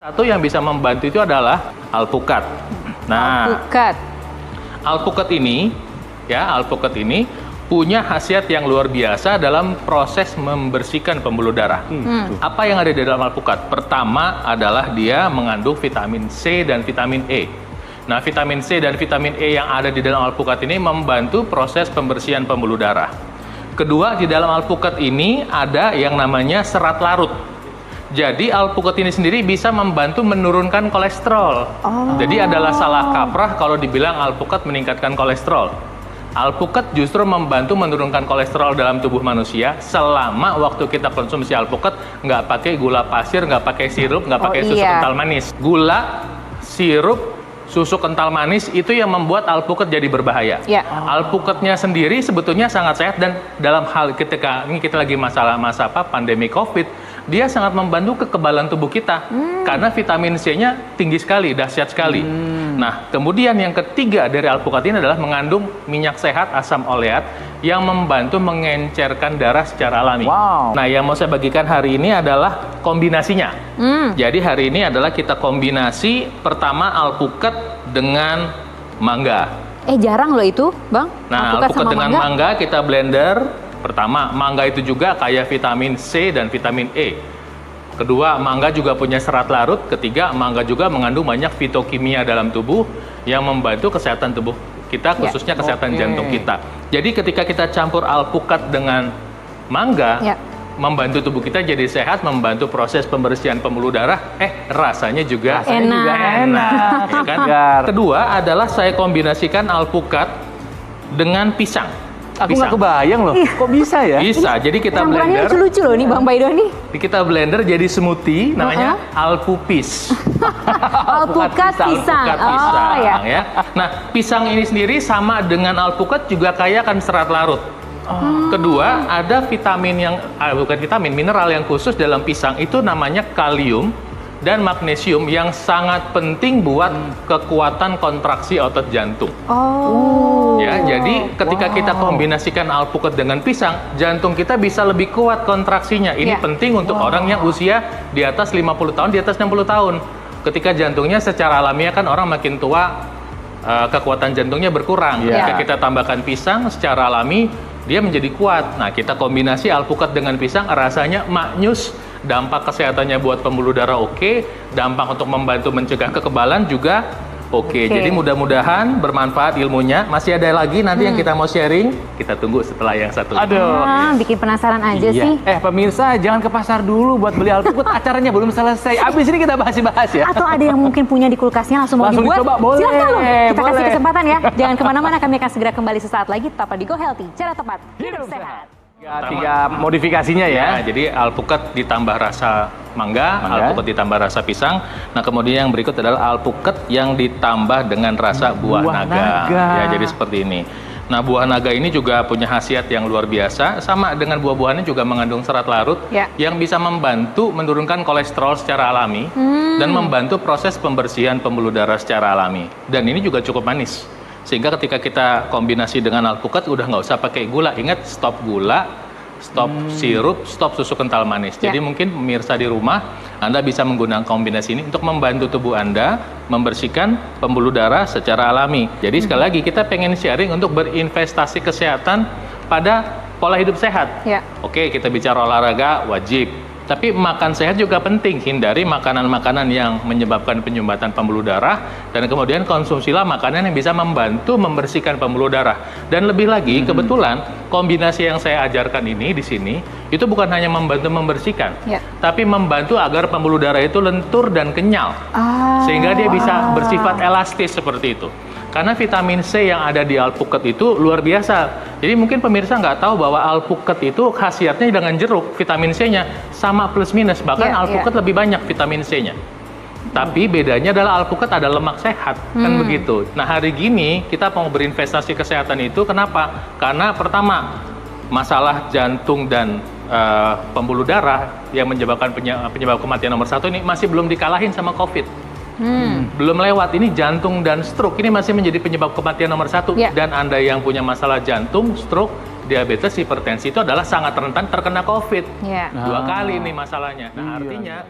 Satu yang bisa membantu itu adalah alpukat. Nah, alpukat ini punya khasiat yang luar biasa dalam proses membersihkan pembuluh darah. Apa yang ada di dalam alpukat? Pertama adalah dia mengandung vitamin C dan vitamin E. Nah, vitamin C dan vitamin E yang ada di dalam alpukat ini membantu proses pembersihan pembuluh darah. Kedua, di dalam alpukat ini ada yang namanya serat larut. Jadi alpukat ini sendiri bisa membantu menurunkan kolesterol. Jadi adalah salah kaprah kalau dibilang alpukat meningkatkan kolesterol. Alpukat justru membantu menurunkan kolesterol dalam tubuh manusia selama waktu kita konsumsi alpukat nggak pakai gula pasir, nggak pakai sirup, nggak pakai susu kental manis. Gula, sirup, susu kental manis itu yang membuat alpukat jadi berbahaya. Alpukatnya sendiri sebetulnya sangat sehat dan dalam hal ketika ini kita lagi masa pandemi COVID, dia sangat membantu kekebalan tubuh kita karena vitamin C-nya tinggi sekali, dahsyat sekali. Nah, kemudian yang ketiga dari alpukat ini adalah mengandung minyak sehat asam oleat yang membantu mengencerkan darah secara alami. Nah, yang mau saya bagikan hari ini adalah kombinasinya. Jadi hari ini adalah kita kombinasi pertama alpukat dengan mangga. Jarang loh itu, Bang. Nah, alpukat dengan mangga kita blender. Pertama, mangga itu juga kaya vitamin C dan vitamin E. Kedua, mangga juga punya serat larut. Ketiga, mangga juga mengandung banyak fitokimia dalam tubuh yang membantu kesehatan tubuh kita, khususnya kesehatan jantung kita. Jadi ketika kita campur alpukat dengan mangga, membantu tubuh kita jadi sehat, membantu proses pembersihan pembuluh darah, rasanya juga enak. Ya kan? Kedua adalah saya kombinasikan alpukat dengan pisang. Aku nggak kebayang loh, kok bisa ya? Bisa, jadi kita blender. Lucu-lucu loh nih Bang Baido nih. Kita blender jadi smoothie, namanya alpupis. Alpukat pisang. Ya. Nah, pisang ini sendiri sama dengan alpukat juga kaya akan serat larut. Kedua, ada vitamin yang, bukan vitamin, mineral yang khusus dalam pisang, itu namanya kalium dan magnesium yang sangat penting buat kekuatan kontraksi otot jantung. Ya, jadi ketika kita kombinasikan alpukat dengan pisang, jantung kita bisa lebih kuat kontraksinya. Ini penting untuk orang yang usia di atas 50 tahun, di atas 60 tahun. Ketika jantungnya secara alamiah kan orang makin tua, kekuatan jantungnya berkurang. Ketika kita tambahkan pisang secara alami, dia menjadi kuat. Nah, kita kombinasi alpukat dengan pisang, rasanya maknyus. Dampak kesehatannya buat pembuluh darah dampak untuk membantu mencegah kekebalan juga Jadi mudah-mudahan bermanfaat ilmunya. Masih ada lagi nanti yang kita mau sharing. Kita tunggu setelah yang satu ini. Bikin penasaran aja sih. Pemirsa jangan ke pasar dulu buat beli alpukat. Acaranya belum selesai. Abis ini kita bahas ya. Atau ada yang mungkin punya di kulkasnya langsung mau dibuat. Dicoba, boleh. Silahkan loh. Kita kasih kesempatan ya. Jangan kemana-mana. Kami akan segera kembali sesaat lagi. Tetap di Go Healthy. Cara tepat hidup sehat. Tiga modifikasinya ya. Jadi alpukat ditambah rasa mangga, alpukat ditambah rasa pisang. Nah, kemudian yang berikut adalah alpukat yang ditambah dengan rasa buah naga. Ya, jadi seperti ini. Nah, buah naga ini juga punya khasiat yang luar biasa. Sama dengan buah-buahannya juga mengandung serat larut yang bisa membantu menurunkan kolesterol secara alami dan membantu proses pembersihan pembuluh darah secara alami. Dan ini juga cukup manis. Sehingga ketika kita kombinasi dengan alpukat udah nggak usah pakai gula. Ingat, stop gula, stop sirup, stop susu kental manis. Jadi mungkin pemirsa di rumah, Anda bisa menggunakan kombinasi ini untuk membantu tubuh Anda membersihkan pembuluh darah secara alami. Jadi sekali lagi kita pengen sharing untuk berinvestasi kesehatan pada pola hidup sehat. Oke, kita bicara olahraga wajib. Tapi makan sehat juga penting, hindari makanan-makanan yang menyebabkan penyumbatan pembuluh darah, dan kemudian konsumsilah makanan yang bisa membantu membersihkan pembuluh darah. Dan lebih lagi, kebetulan kombinasi yang saya ajarkan ini di sini, itu bukan hanya membantu membersihkan, tapi membantu agar pembuluh darah itu lentur dan kenyal, sehingga dia bisa bersifat elastis seperti itu. Karena vitamin C yang ada di alpukat itu luar biasa. Jadi mungkin pemirsa nggak tahu bahwa alpukat itu khasiatnya dengan jeruk, vitamin C-nya sama plus minus. Bahkan alpukat lebih banyak vitamin C-nya. Tapi bedanya adalah alpukat ada lemak sehat, kan begitu. Nah, hari gini kita mau berinvestasi kesehatan itu, kenapa? Karena pertama, masalah jantung dan pembuluh darah yang menyebabkan penyebab kematian nomor 1 ini masih belum dikalahin sama COVID. Belum lewat, ini jantung dan stroke ini masih menjadi penyebab kematian nomor 1. Dan Anda yang punya masalah jantung, stroke, diabetes, hipertensi itu adalah sangat rentan terkena COVID. 2 kali nih masalahnya. Nah, artinya